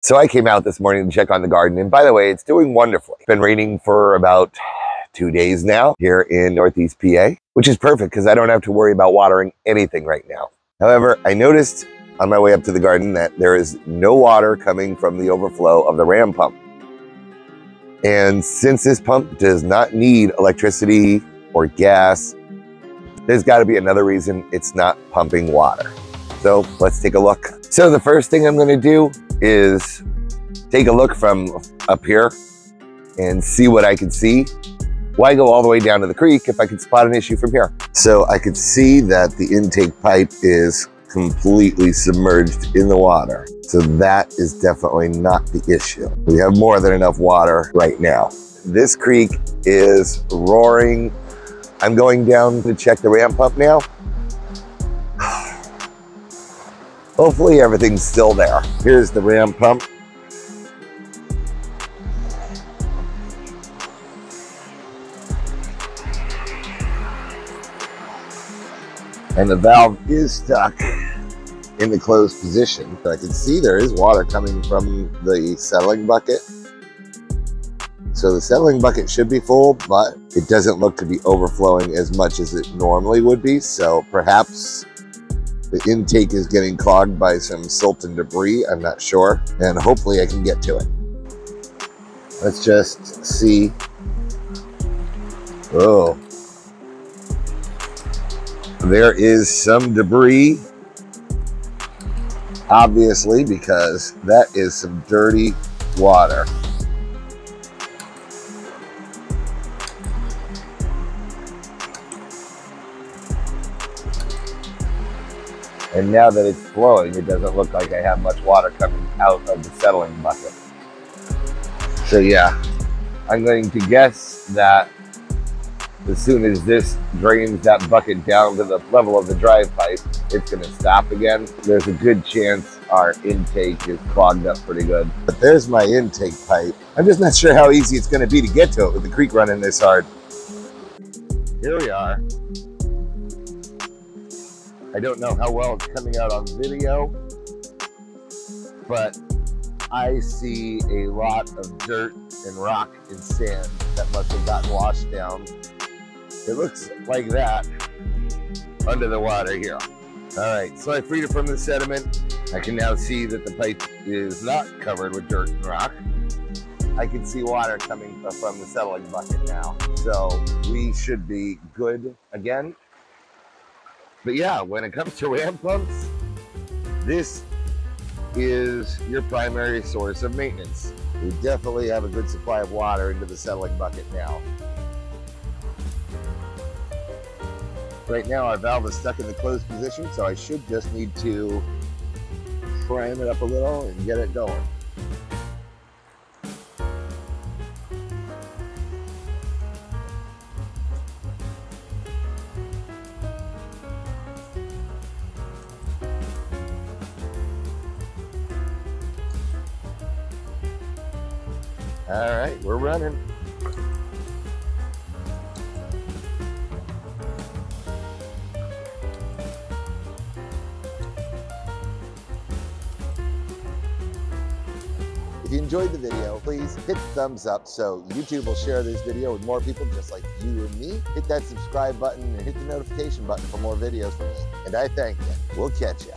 So I came out this morning to check on the garden, and by the way, it's doing wonderfully. It's been raining for about 2 days now here in Northeast PA, which is perfect because I don't have to worry about watering anything right now. However, I noticed on my way up to the garden that there is no water coming from the overflow of the ram pump. And since this pump does not need electricity or gas, there's got to be another reason it's not pumping water. So let's take a look. So the first thing I'm going to do is take a look from up here and see what I can see. Why go all the way down to the creek if I could spot an issue from here? So I could see that the intake pipe is completely submerged in the water. So that is definitely not the issue. We have more than enough water right now. This creek is roaring. I'm going down to check the ram pump now. Hopefully everything's still there. Here's the ram pump. And the valve is stuck in the closed position. I can see there is water coming from the settling bucket. So the settling bucket should be full, but it doesn't look to be overflowing as much as it normally would be. So perhaps the intake is getting clogged by some silt and debris. I'm not sure. And hopefully I can get to it. Let's just see. Oh. There is some debris, obviously, because that is some dirty water. And now that it's flowing, it doesn't look like I have much water coming out of the settling bucket. So yeah, I'm going to guess that as soon as this drains that bucket down to the level of the drive pipe, it's going to stop again. There's a good chance our intake is clogged up pretty good. But there's my intake pipe. I'm just not sure how easy it's going to be to get to it with the creek running this hard. Here we are. I don't know how well it's coming out on video, but I see a lot of dirt and rock and sand that must have gotten washed down. It looks like that under the water here. All right, so I freed it from the sediment. I can now see that the pipe is not covered with dirt and rock. I can see water coming from the settling bucket now. So we should be good again. But yeah, when it comes to ram pumps, this is your primary source of maintenance. We definitely have a good supply of water into the settling bucket now. Right now our valve is stuck in the closed position, so I should just need to prime it up a little and get it going. All right, we're running. If you enjoyed the video, please hit thumbs up so YouTube will share this video with more people just like you and me. Hit that subscribe button and hit the notification button for more videos from me. And I thank you. We'll catch ya.